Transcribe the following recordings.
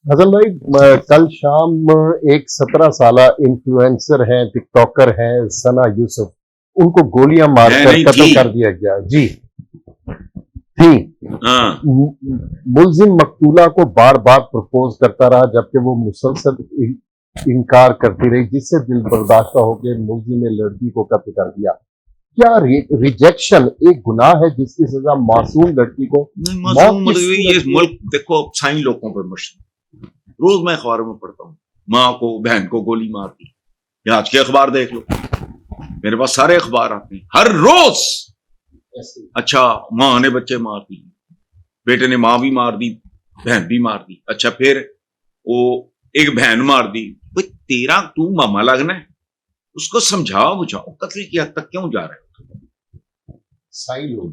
حسن بھائی، کل شام ایک 17 سالہ انفلوئنسر ہیں، ٹک ٹاکر ہیں، ثنا یوسف، ان کو گولیاں مار کر قتل کر دیا گیا جی تھی۔ ملزم مقتولہ کو بار بار پرپوز کرتا رہا جبکہ وہ مسلسل انکار کرتی رہی، جس سے دل برداشتہ ہو کے ملزم نے لڑکی کو قتل کر دیا۔ کیا ریجیکشن ایک گناہ ہے جس کی سزا معصوم لڑکی کو یہ ملک دیکھو سائن لوگوں پر مشتمل، روز میں اخباروں میں پڑھتا ہوں ماں کو بہن کو گولی مار دی، یا آج کے اخبار دیکھ لو، میرے پاس سارے اخبار آتے ہیں ہر روز۔ اچھا ماں نے بچے مار دی، بیٹے نے ماں بھی مار دی، بہن بھی مار دی، اچھا پھر وہ ایک بہن مار دی۔ بھئی تیرا تو ماما لگنا ہے، اس کو سمجھاؤ بجھاؤ، قتل کی حد تک کیوں جا رہے ہو؟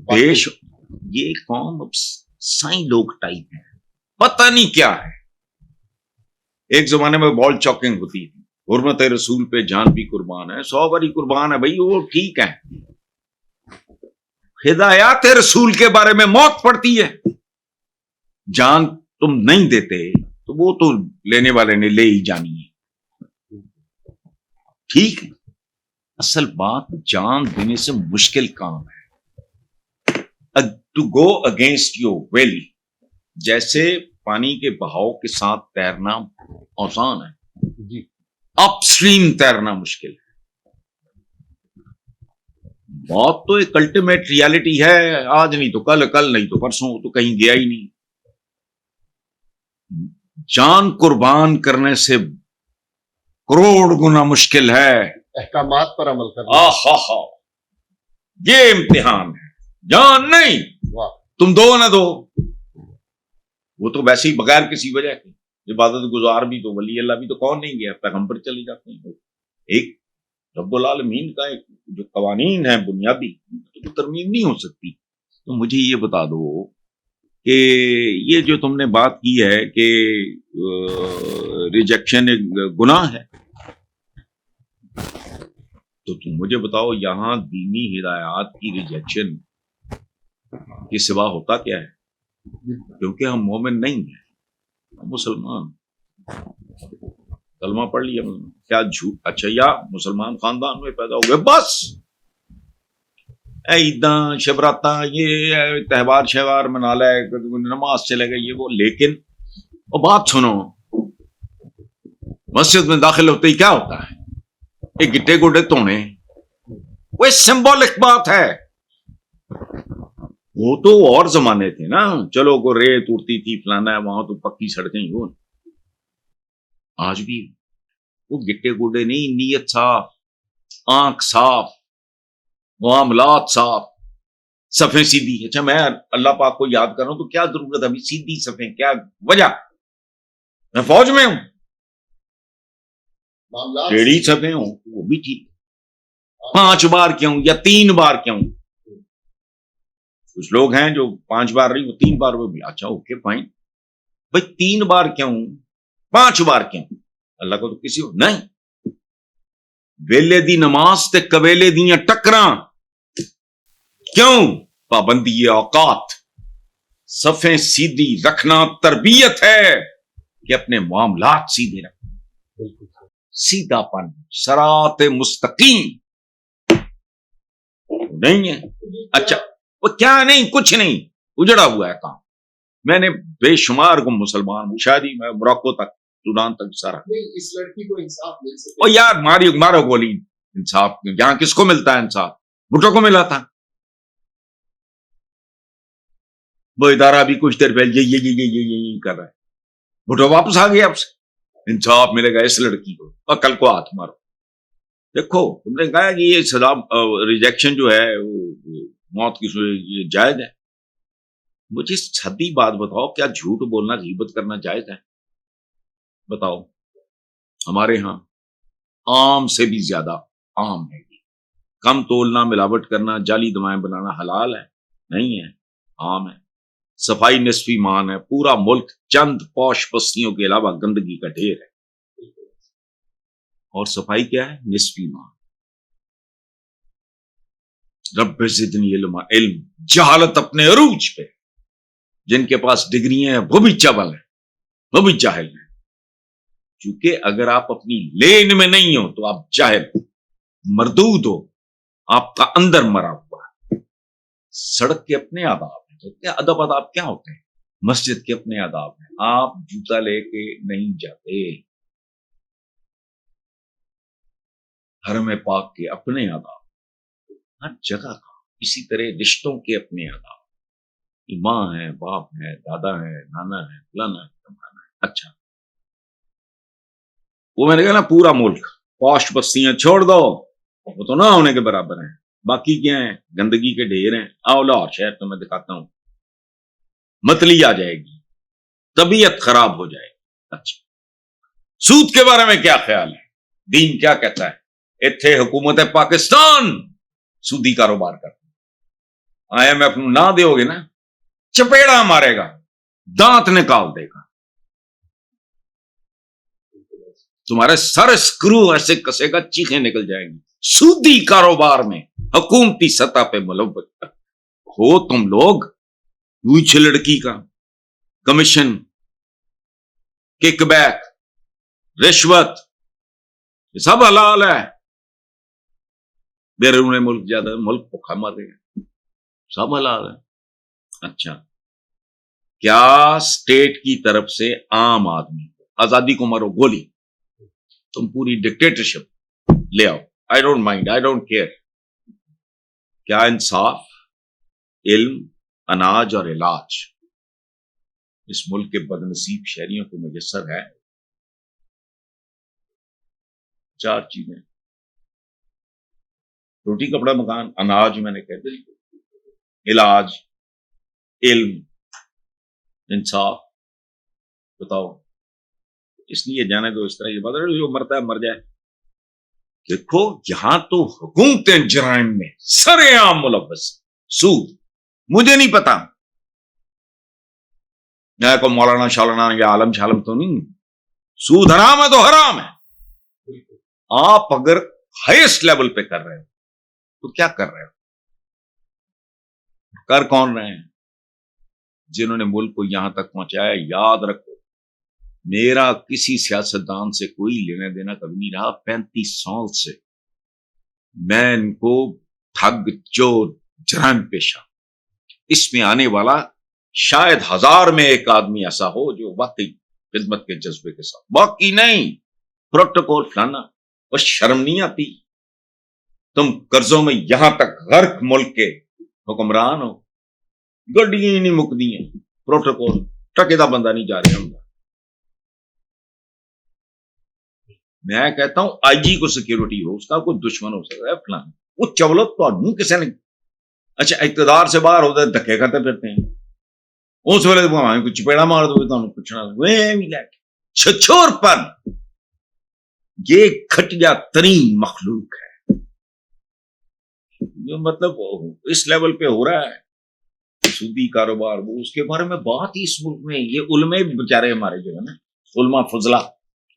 دیش یہ قوم اب سائیں لوگ ٹائپ ہے، پتہ نہیں کیا ہے۔ ایک زمانے میں بال چاکنگ ہوتی تھی، حرمت رسول پہ جان بھی قربان ہے، 100 باری قربان ہے، بھائی وہ ٹھیک ہے۔ ہدایات رسول کے بارے میں موت پڑتی ہے، جان تم نہیں دیتے تو وہ تو لینے والے نے لے ہی جانی ہے، ٹھیک ہے۔ اصل بات جان دینے سے مشکل کام ہے، to go against your will, جیسے پانی کے بہاؤ کے ساتھ تیرنا آسان ہے، اپ اسٹریم تیرنا مشکل ہے۔ موت تو ایک الٹیمیٹ ریالٹی ہے، آج نہیں تو کل، کل نہیں تو پرسوں، تو کہیں گیا ہی نہیں۔ جان قربان کرنے سے کروڑ گنا مشکل ہے احکامات پر عمل کرنا۔ یہ امتحان ہے، جان نہیں، تم دو نہ دو، وہ تو ویسے ہی بغیر کسی وجہ کے عبادت گزار بھی تو ولی اللہ بھی تو کون نہیں گیا، پیغمبر چلے جاتے ہیں۔ ایک رب العالمین کا ایک جو قوانین ہیں بنیادی، تو ترمیم نہیں ہو سکتی۔ تو مجھے یہ بتا دو کہ یہ جو تم نے بات کی ہے کہ ریجیکشن ایک گناہ ہے، تو تم مجھے بتاؤ یہاں دینی ہدایات کی ریجیکشن کے سوا ہوتا کیا ہے؟ کیونکہ ہم مومن نہیں ہیں، ہم مسلمان، کلمہ پڑھ لیا کیا جھوٹ، اچھا یا مسلمان خاندان میں پیدا ہو گئے، بس عیداں شبراتاں یہ تہوار شہوار منا لے، نماز چلے گئے یہ وہ، لیکن وہ بات سنو، مسجد میں داخل ہوتے ہی کیا ہوتا ہے؟ ایک گٹے گوڈے توڑے، وہ سمبولک بات ہے۔ وہ تو اور زمانے تھے نا، چلو کو ریت اڑتی تھی فلانا ہے، وہاں تو پکی سڑکیں ہی ہو۔ آج بھی وہ گٹے گوڈے نہیں، نیت صاف، آنکھ صاف، معاملات صاف، صفیں سیدھی۔ اچھا میں اللہ پاک کو یاد کر رہا ہوں تو کیا ضرورت ہے ابھی سیدھی صفیں، کیا وجہ؟ میں فوج میں ہوں، ٹیڑھی صفیں ہوں وہ بھی ٹھیک، 5 بار کیوں یا 3 بار کیوں؟ کچھ لوگ ہیں جو 5 بار نہیں، وہ 3 بار وہ بھی، اچھا اوکے فائن، بھائی 3 بار کیوں 5 بار کیوں؟ اللہ کو تو کسی نہیں، ویلے دی نماز تے قبیلے دیاں ٹکراں کیوں؟ پابندی اوقات، صفیں سیدھی رکھنا تربیت ہے کہ اپنے معاملات سیدھے رکھنا، سیدھا پن، صراط مستقیم نہیں ہے۔ اچھا وہ کیا نہیں، کچھ نہیں، اجڑا ہوا ہے کام۔ میں نے بے شمار کو مسلمان شادی میں موراکو تک سودان تک سارا، اس لڑکی کو انصاف مل سکے۔ اور یار مارو گولی، انصاف یہاں کس کو ملتا ہے؟ انصاف بھٹو کو ملا تھا، وہ ادارہ بھی کچھ دیر پہلے یہ کر رہا ہے، بھٹو واپس آ گیا، اب سے انصاف ملے گا اس لڑکی کو، اور کل کو ہاتھ مارو۔ دیکھو تم نے کہا کہ یہ سزا ریجیکشن جو ہے موت کی یہ جائز ہے، مجھے سچی بات بتاؤ، کیا جھوٹ بولنا غیبت کرنا جائز ہے؟ بتاؤ۔ ہمارے ہاں عام سے بھی زیادہ عام ہے، کم تولنا، ملاوٹ کرنا، جعلی دوائیں بنانا حلال ہے نہیں ہے، عام ہے۔ صفائی نصف ایمان ہے، پورا ملک چند پوش بستیوں کے علاوہ گندگی کا ڈھیر ہے، اور صفائی کیا ہے؟ نصف ایمان۔ رب زدنی علم، جہالت اپنے عروج پہ، جن کے پاس ڈگری ہیں وہ بھی چبل ہیں، وہ بھی جاہل ہیں۔ چونکہ اگر آپ اپنی لین میں نہیں ہو تو آپ جاہل مردود ہو, آپ کا اندر مرا ہوا ہے. سڑک کے اپنے آداب ہیں. ادب کیا ہوتے ہیں؟ مسجد کے اپنے آداب ہیں. آپ جوتا لے کے نہیں جاتے. حرم پاک کے اپنے آداب, ہر جگہ کا. اسی طرح رشتوں کے اپنے آداب. ماں ہے, باپ ہے, دادا ہے, نانا ہے, فلانا ہے, ٹمکانا ہے. اچھا, وہ میں نے کہا نا پورا ملک پوش بستیاں چھوڑ دو, وہ تو نہ ہونے کے برابر ہیں. باقی کیا ہیں؟ گندگی کے ڈھیر ہیں. آؤ لاہور شہر تو میں دکھاتا ہوں, متلی آ جائے گی, طبیعت خراب ہو جائے گی. اچھا, سود کے بارے میں کیا خیال ہے؟ دین کیا کہتا ہے؟ اتھے حکومت پاکستان سودی کاروبار کرتی. آئی ایم ایف نہ دیو گے نا, چپیڑا مارے گا, دانت نکال دے گا, تمہارے سر اسکرو ایسے کسے گا چیخیں نکل جائیں گی. سودی کاروبار میں حکومتی سطح پہ ملوث ہو تم لوگ. پوچھ لڑکی کا کمیشن, کک بیک, رشوت, یہ سب حلال ہے. بیرون ملک زیادہ ملک بھوکا مر رہے ہیں, سب حلال ہے. اچھا, کیا اسٹیٹ کی طرف سے عام آدمی کو آزادی کو مارو گولی, تم پوری ڈکٹیٹرشپ لے آؤ, I don't mind, I don't care. کیا انصاف, علم, اناج اور علاج اس ملک کے بدنصیب شہریوں کو میسر ہے؟ 4 چیزیں: روٹی, کپڑا, مکان. اناج میں نے کہہ دیا, علاج, علم, انصاف. بتاؤ, اس لیے جانے دو, اس طرح کی بات ہے, جو مرتا ہے مر جائے. دیکھو یہاں تو حکومتیں جرائم میں سر عام ملوث. سود, مجھے نہیں پتا, میں کو مولانا شولانا یا عالم شالم تو نہیں. سود حرام ہے تو حرام ہے. آپ اگر ہائیسٹ لیول پہ کر رہے ہو تو کیا کر رہے ہو؟ کر کون رہے ہیں؟ جنہوں نے ملک کو یہاں تک پہنچایا. یاد رکھو, میرا کسی سیاستدان سے کوئی لینا دینا کبھی نہیں رہا. 35 سال سے میں ان کو ٹھگ, چور, جرائم پیشہ, اس میں آنے والا شاید 1000 میں ایک آدمی ایسا ہو جو واقعی خدمت کے جذبے کے ساتھ. باقی نہیں, پروٹوکول فلانا. بس شرم نہیں آتی؟ تم قرضوں میں یہاں تک غرق ملک کے حکمران ہو, گڈیاں نہیں مکدی ہیں, پروٹوکول, ٹکے دا بندہ نہیں جا رہا ہوں. میں کہتا ہوں آئی جی کو سیکیورٹی ہو, اس کا کوئی دشمن ہو سکتا ہے فلان, وہ چولت تو کسی نے. اچھا, اقتدار سے باہر ہوتا ہے, دھکے کھاتے پھرتے ہیں. اس ویلے کچھ چپیڑا مار دو تو پوچھنا چھچور پن. یہ گھٹیا ترین مخلوق ہے جو مطلب اس لیول پہ ہو رہا ہے سودی کاروبار. وہ اس کے بارے میں بات ہی اس ملک میں, یہ علماء بیچارے ہمارے جو ہے نا, علماء فضلہ,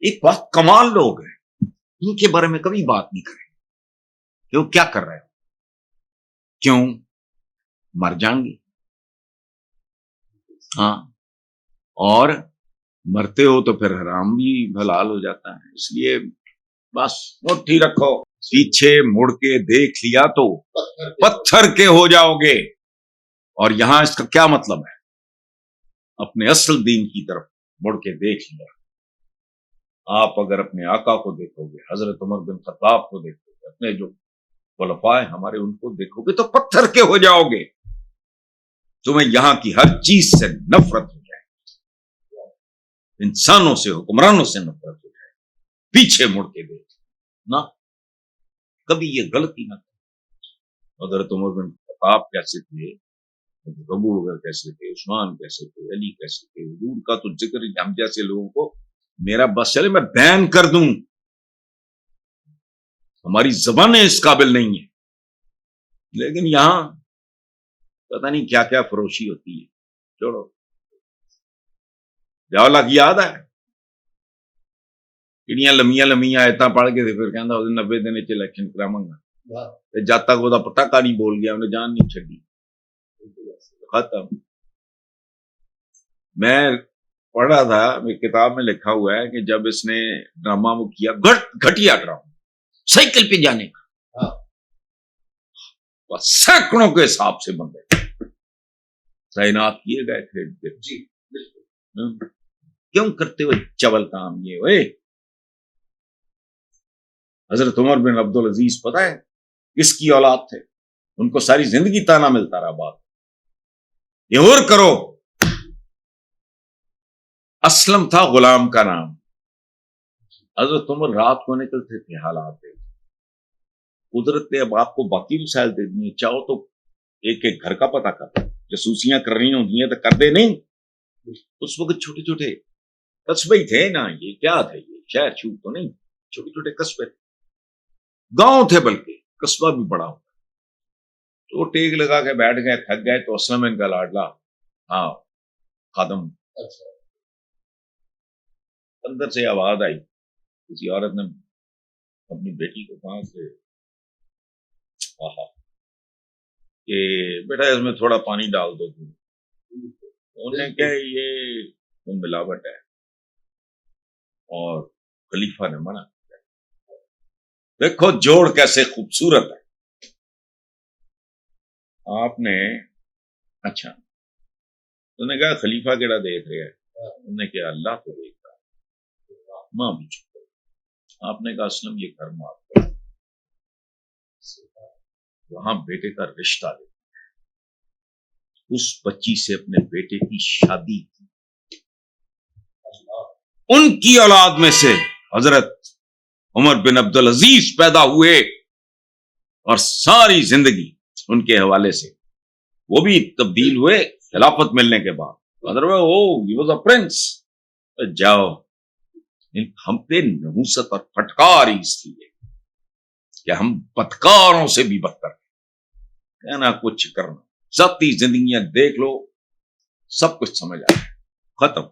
ایک بات کمال لوگ ہیں, ان کے بارے میں کبھی بات نہیں کریں کہ وہ کیا کر رہے ہیں, کیوں مر جائیں گے. ہاں, اور مرتے ہو تو پھر حرام بھی حلال ہو جاتا ہے. اس لیے بس مٹھی رکھو, پیچھے مڑ کے دیکھ لیا تو پتھر کے ہو جاؤ گے. اور یہاں اس کا کیا مطلب ہے؟ اپنے اصل دین کی طرف مڑ کے دیکھ لیا. آپ اگر اپنے آقا کو دیکھو گے, حضرت عمر بن خطاب کو دیکھو گے, اپنے جو خلفاء ہمارے ان کو دیکھو گے تو پتھر کے ہو جاؤ گے. تمہیں یہاں کی ہر چیز سے نفرت ہو جائے, انسانوں سے, حکمرانوں سے نفرت ہو جائے. پیچھے مڑ کے دیکھ نہ, کبھی یہ غلطی نہ کرو. حضرت عمر بن خطاب کیسے تھے, ابو بکر کیسے تھے, عثمان کیسے تھے, علی کیسے تھے. حضور کا تو ذکر ہم جیسے لوگوں کو, میرا بس چلے میں بین کر دوں, ہماری زبانیں اس قابل نہیں ہیں. لیکن یہاں پتہ نہیں کیا کیا فروشی ہوتی ہے. چھوڑو, اللہ کی یاد ہے کڑیاں لمیاں لمیاں آیتاں پڑھ کے پھر کہندا 90 دن وچ الیکشن کراواں تے جد تک وہ پتہ کا نہیں بول گیا انہیں جان نہیں چھڈی ختم. میں پڑھا تھا میری کتاب میں لکھا ہوا ہے کہ جب اس نے ڈرامہ وہ کیا گھٹیا ڈرامہ سائیکل پہ جانے کا بس سینکڑوں کے حساب سے بندے تعینات کیے گئے تھے جی کیوں کرتے ہوئے چول کام یہ ہوئے حضرت عمر بن عبدالعزیز پتہ ہے کس کی اولاد تھے ان کو ساری زندگی تانا ملتا رہا بات یہ اور کرو اسلم تھا غلام کا نام حضرت عمر رات کو نکلتے تھے حالات دیکھ قدرت نے اب آپ کو باقی مسائل دے دیے چاہو تو ایک ایک گھر کا پتہ کر جاسوسیاں کر رہی ہوتی ہیں تو کر دے نہیں اس وقت چھوٹے چھوٹے قصبے تھے نا یہ کیا تھے یہ شہر چھوٹ تو نہیں چھوٹے چھوٹے قصبے تھے گاؤں تھے بلکہ قصبہ بھی بڑا ہوتا تو ٹیک لگا کے بیٹھ گئے تھک گئے تو اسلم ان کا لاڈلا ہاں خادم اندر سے آواز آئی کسی عورت نے اپنی بیٹی کو کہا کہ کہ بیٹا اس میں تھوڑا پانی ڈال دو انہوں نے کہا یہ ملاوٹ ہے اور خلیفہ نے منع کیا دیکھو جوڑ کیسے خوبصورت ہے آپ نے اچھا انہوں نے کہا خلیفہ کیڑا دیکھ رہے ہیں انہوں نے کہا اللہ کو دیکھ رہا ماں بھی چپ آپ نے کہا اسلم یہ گھر معاف کر وہاں بیٹے کا رشتہ لے اس بچی سے اپنے بیٹے کی شادی کی ان کی اولاد میں سے حضرت عمر بن عبدالعزیز پیدا ہوئے اور ساری زندگی ان کے حوالے سے وہ بھی تبدیل ہوئے خلافت ملنے کے بعد پرنس جاؤ ہم پہ نحوست اور پھٹکار ہی اس لیے کہ ہم بدکاروں سے بھی بدتر کہنا کچھ کرنا ذاتی زندگیاں دیکھ لو سب کچھ سمجھ آئے ختم